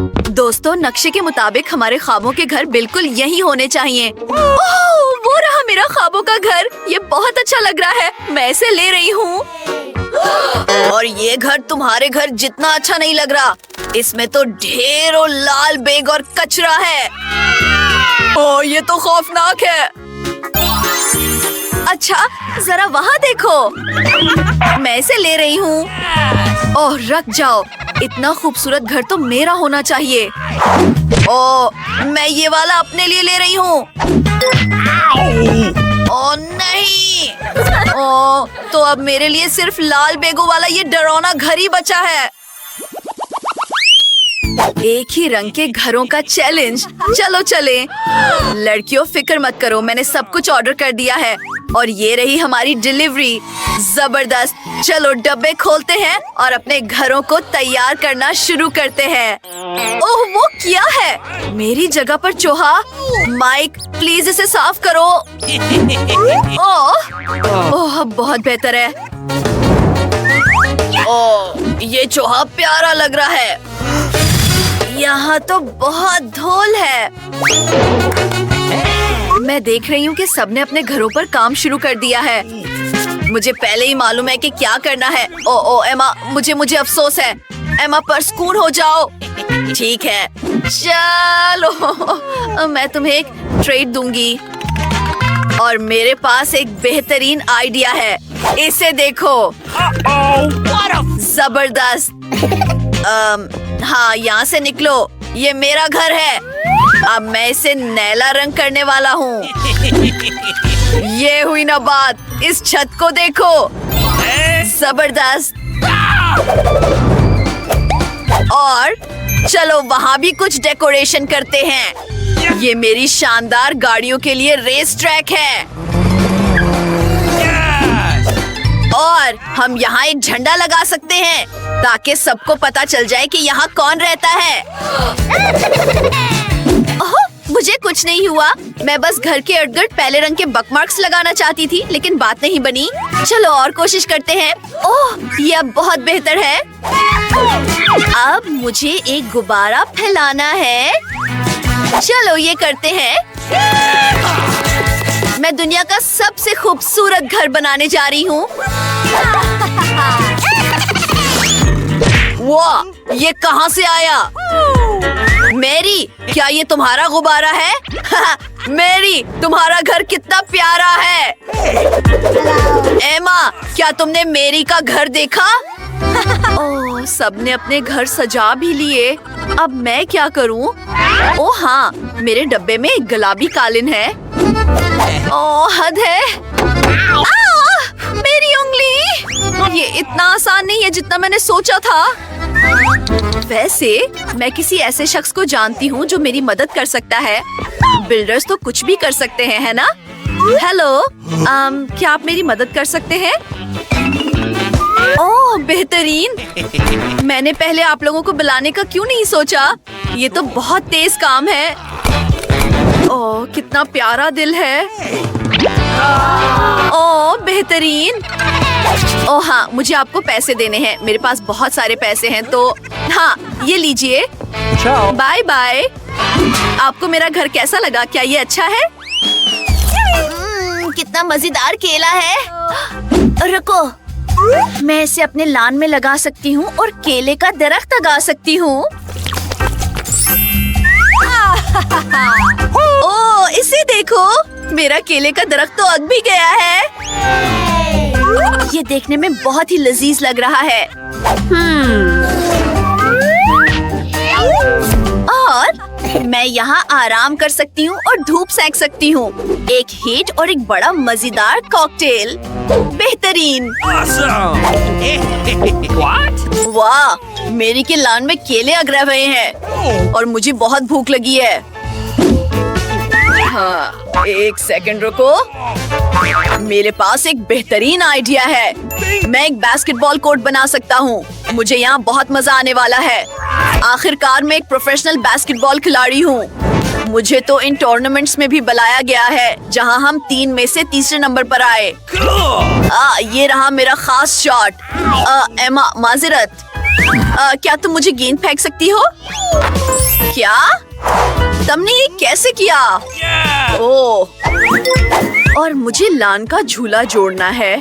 दोस्तों, नक्शे के मुताबिक हमारे ख्वाबों के घर बिल्कुल यही होने चाहिए। ओह, वो रहा मेरा ख्वाबों का घर। ये बहुत अच्छा लग रहा है, मैं इसे ले रही हूँ। और ये घर तुम्हारे घर जितना अच्छा नहीं लग रहा। इसमें तो ढेरों लाल बेग और कचरा है। ओह, ये तो खौफनाक है। अच्छा, जरा वहाँ देखो। मैं इसे ले रही हूँ। ओह, रख जाओ। इतना खूबसूरत घर तो मेरा होना चाहिए। ओह, मैं ये वाला अपने लिए ले रही हूँ। ओह नहीं। ओह, तो अब मेरे लिए सिर्फ लाल बेगों वाला ये डरावना घर ही बचा है। एक ही रंग के घरों का चैलेंज। चलो चले। लड़कियों, फिक्र मत करो, मैंने सब कुछ ऑर्डर कर दिया है और ये रही हमारी डिलीवरी। जबरदस्त। चलो डब्बे खोलते हैं और अपने घरों को तैयार करना शुरू करते हैं। ओह, वो क्या है? मेरी जगह पर चूहा। माइक, प्लीज इसे साफ करो। ओह, बहुत बेहतर है। ओह, ये चूहा प्यारा लग रहा है। यहाँ तो बहुत धूल है। मैं देख रही हूँ कि सबने अपने घरों पर काम शुरू कर दिया है। मुझे पहले ही मालूम है कि क्या करना है। ओ एमा, मुझे अफसोस है। एमा, परस्कून हो जाओ। ठीक है, चलो मैं तुम्हें एक ट्रेड दूंगी। और मेरे पास एक बेहतरीन आइडिया है। इसे देखो। जबरदस्त। हाँ, यहाँ से निकलो। ये मेरा घर है। अब मैं इसे नीला रंग करने वाला हूँ। ये हुई ना बात। इस छत को देखो। जबरदस्त। और चलो वहाँ भी कुछ डेकोरेशन करते हैं। ये मेरी शानदार गाड़ियों के लिए रेस ट्रैक है। और हम यहाँ एक झंडा लगा सकते हैं ताकि सबको पता चल जाए कि यहाँ कौन रहता है। ओह, मुझे कुछ नहीं हुआ। मैं बस घर के इर्द गिर्द पहले रंग के बकमार्क्स लगाना चाहती थी, लेकिन बात नहीं बनी। चलो और कोशिश करते हैं। ओह, ये अब बहुत बेहतर है। अब मुझे एक गुब्बारा फैलाना है। चलो ये करते हैं। मैं दुनिया का सबसे खूबसूरत घर बनाने जा रही हूँ। वाह, ये कहाँ से आया? मेरी, क्या ये तुम्हारा गुब्बारा है? मेरी, तुम्हारा घर कितना प्यारा है। एमा, क्या तुमने मेरी का घर देखा? ओह, सबने अपने घर सजा भी लिए। अब मैं क्या करूं? ओह हाँ, मेरे डब्बे में एक गुलाबी कालीन है। ओह, हद है। मेरी उंगली। ये इतना आसान नहीं है जितना मैंने सोचा था। वैसे मैं किसी ऐसे शख्स को जानती हूँ जो मेरी मदद कर सकता है। बिल्डर्स तो कुछ भी कर सकते हैं, है ना? हेलो, क्या आप मेरी मदद कर सकते हैं? ओह, बेहतरीन। मैंने पहले आप लोगों को बुलाने का क्यों नहीं सोचा? ये तो बहुत तेज काम है। ओह, कितना प्यारा दिल है। ओह, बेहतरीन। ओह हाँ, मुझे आपको पैसे देने हैं। मेरे पास बहुत सारे पैसे हैं, तो हाँ, ये लीजिए। Bye bye. आपको मेरा घर कैसा लगा? क्या ये अच्छा है? कितना मजेदार केला है। रुको, मैं इसे अपने लान में लगा सकती हूँ और केले का दरख्त लगा सकती हूँ। ओह, इसे देखो। मेरा केले का दरख्त तो अग भी गया है। ये देखने में बहुत ही लजीज लग रहा है। और मैं यहाँ आराम कर सकती हूँ और धूप सेक सकती हूँ। एक हीट और एक बड़ा मजेदार कॉकटेल। बेहतरीन। वाह, मेरी के लान में केले अग रहे हैं और मुझे बहुत भूख लगी है। हाँ, एक सेकंड रुको। मेरे पास एक बेहतरीन आइडिया है। मैं एक बास्केटबॉल कोर्ट बना सकता हूँ। मुझे यहाँ बहुत मजा आने वाला है। आखिरकार मैं एक प्रोफेशनल बास्केटबॉल खिलाड़ी हूँ। मुझे तो इन टूर्नामेंट्स में भी बुलाया गया है जहाँ हम 3 में से तीसरे नंबर पर आए। ये रहा मेरा खास शॉट। एमा, माजरत, क्या तुम मुझे गेंद फेंक सकती हो? तुमने ये कैसे किया? ओह, और मुझे लान का झूला जोड़ना है।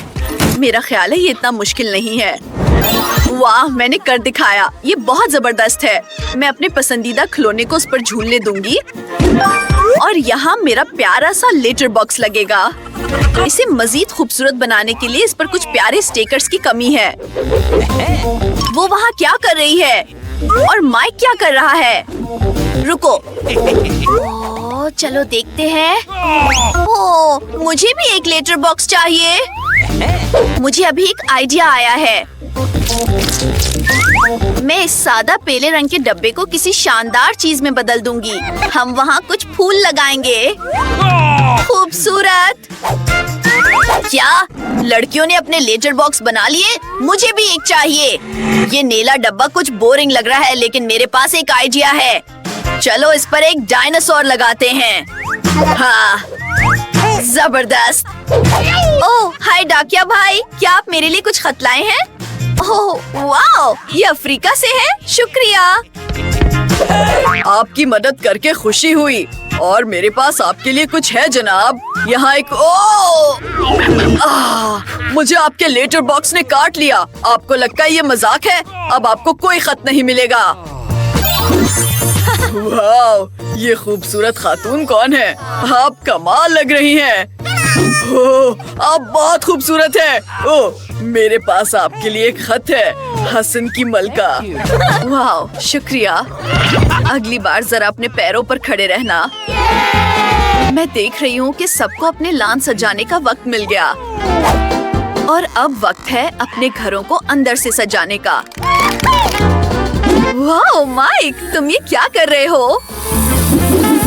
मेरा ख्याल है ये इतना मुश्किल नहीं है। वाह, मैंने कर दिखाया। ये बहुत जबरदस्त है। मैं अपने पसंदीदा खिलौने को उस पर झूलने दूंगी और यहाँ मेरा प्यारा सा लेटर बॉक्स लगेगा। इसे मजीद खूबसूरत बनाने के लिए इस पर कुछ प्यारे स्टिकर्स की कमी है। वो वहाँ क्या कर रही है और माइक क्या कर रहा है? रुको। ओह, चलो देखते हैं। ओह, मुझे भी एक लेटर बॉक्स चाहिए। मुझे अभी एक आइडिया आया है। मैं इस सादा पीले रंग के डब्बे को किसी शानदार चीज में बदल दूंगी। हम वहाँ कुछ फूल लगाएंगे। खूबसूरत। क्या लड़कियों ने अपने लेटर बॉक्स बना लिए? मुझे भी एक चाहिए। ये नीला डब्बा कुछ बोरिंग लग रहा है, लेकिन मेरे पास एक आइडिया है। चलो इस पर एक डायनासोर लगाते हैं। हाँ, जबरदस्त। ओह, हाय डाकिया भाई, क्या आप मेरे लिए कुछ खत लाए हैं? ओह वाओ, ये अफ्रीका से है। शुक्रिया। आपकी मदद करके खुशी हुई और मेरे पास आपके लिए कुछ है जनाब। यहाँ एक मुझे आपके लेटर बॉक्स ने काट लिया। आपको लगता है ये मजाक है? अब आपको कोई खत नहीं मिलेगा। वाओ, ये खूबसूरत खातून कौन है? आप कमाल लग रही हैं। ओह, आप बहुत खूबसूरत हैं। ओह, मेरे पास आपके लिए एक खत है, हसन की मलका। वाओ, शुक्रिया। अगली बार जरा अपने पैरों पर खड़े रहना। मैं देख रही हूँ कि सबको अपने लान सजाने का वक्त मिल गया और अब वक्त है अपने घरों को अंदर से सजाने का। वाओ माइक, तुम ये क्या कर रहे हो?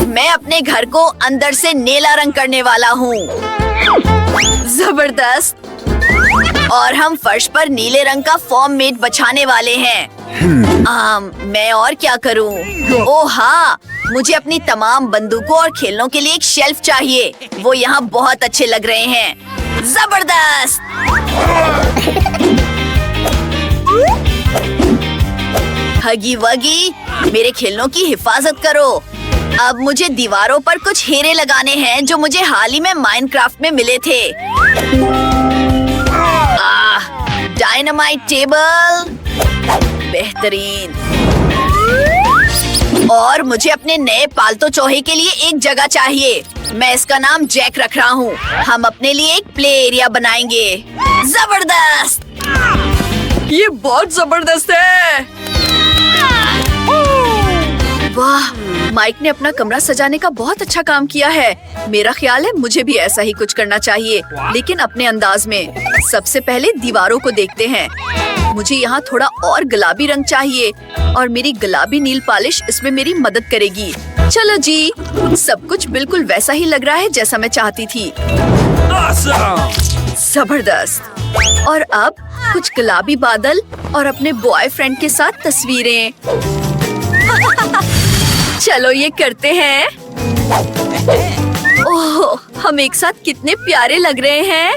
मैं अपने घर को अंदर से नीला रंग करने वाला हूँ। जबरदस्त। और हम फर्श पर नीले रंग का फॉर्म मेट बछाने वाले हैं। मैं और क्या करूँ? ओह हाँ, मुझे अपनी तमाम बंदूकों और खेलों के लिए एक शेल्फ चाहिए। वो यहाँ बहुत अच्छे लग रहे हैं। जबरदस्त। हगी वगी, मेरे खेलों की हिफाजत करो। अब मुझे दीवारों पर कुछ हीरे लगाने हैं जो मुझे हाल ही में माइनक्राफ्ट में मिले थे। डायनामाइट टेबल, बेहतरीन। और मुझे अपने नए पालतू चूहे के लिए एक जगह चाहिए। मैं इसका नाम जैक रख रहा हूँ। हम अपने लिए एक प्ले एरिया बनाएंगे। जबरदस्त। ये बहुत जबरदस्त है। वाह, माइक ने अपना कमरा सजाने का बहुत अच्छा काम किया है। मेरा ख्याल है मुझे भी ऐसा ही कुछ करना चाहिए, लेकिन अपने अंदाज में। सबसे पहले दीवारों को देखते हैं। मुझे यहाँ थोड़ा और गुलाबी रंग चाहिए और मेरी गुलाबी नील पॉलिश इसमें मेरी मदद करेगी। चलो जी, सब कुछ बिल्कुल वैसा ही लग रहा है जैसा मैं चाहती थी। जबरदस्त। और अब कुछ गुलाबी बादल और अपने बॉयफ्रेंड के साथ तस्वीरें। चलो ये करते हैं। ओह, हम एक साथ कितने प्यारे लग रहे हैं।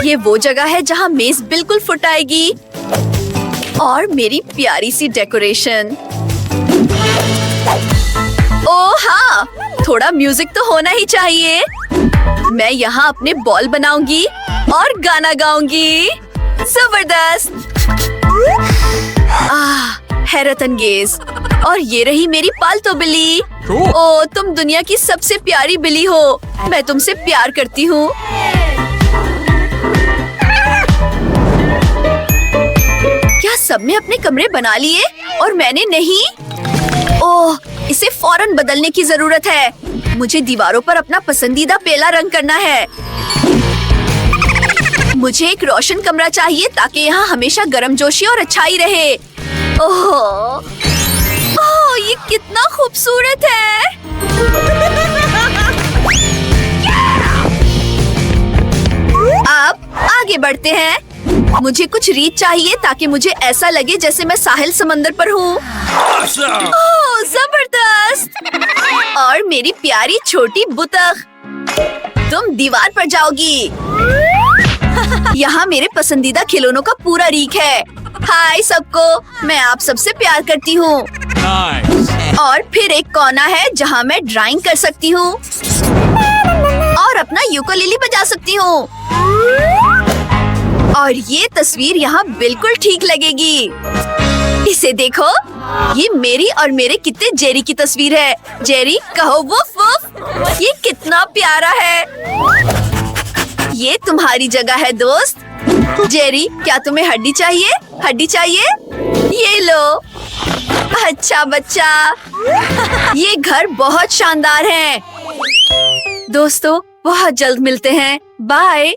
ये वो जगह है जहाँ मेज बिल्कुल फुट आएगी। और मेरी प्यारी सी डेकोरेशन। ओह हाँ, थोड़ा म्यूजिक तो होना ही चाहिए। मैं यहाँ अपने बॉल बनाऊंगी और गाना गाऊंगी। जबरदस्त। हैरत अंगेज। और ये रही मेरी पालतू बिल्ली। ओ, तुम दुनिया की सबसे प्यारी बिल्ली हो। मैं तुमसे प्यार करती हूँ। क्या सबने अपने कमरे बना लिए और मैंने नहीं? ओह, इसे फौरन बदलने की जरूरत है। मुझे दीवारों पर अपना पसंदीदा पीला रंग करना है। मुझे एक रोशन कमरा चाहिए ताकि यहाँ हमेशा गर्मजोशी और अच्छाई रहे। ओह, ये कितना खूबसूरत है। अब आगे बढ़ते हैं। मुझे कुछ रीत चाहिए ताकि मुझे ऐसा लगे जैसे मैं साहिल समंदर पर हूँ। ओह, जबरदस्त। और मेरी प्यारी छोटी बुतख, तुम दीवार पर जाओगी। यहाँ मेरे पसंदीदा खिलौनों का पूरा रीक है। हाय सबको, मैं आप सबसे प्यार करती हूँ। और फिर एक कोना है जहाँ मैं ड्राइंग कर सकती हूँ और अपना यूकेलेले बजा सकती हूँ। और ये तस्वीर यहाँ बिल्कुल ठीक लगेगी। इसे देखो, ये मेरी और मेरे कितने जेरी की तस्वीर है। जेरी कहो वुफ वुफ। ये कितना प्यारा है। ये तुम्हारी जगह है दोस्त। जेरी, क्या तुम्हें हड्डी चाहिए? हड्डी चाहिए? ये लो। अच्छा बच्चा। ये घर बहुत शानदार है। दोस्तों, बहुत जल्द मिलते हैं। बाय।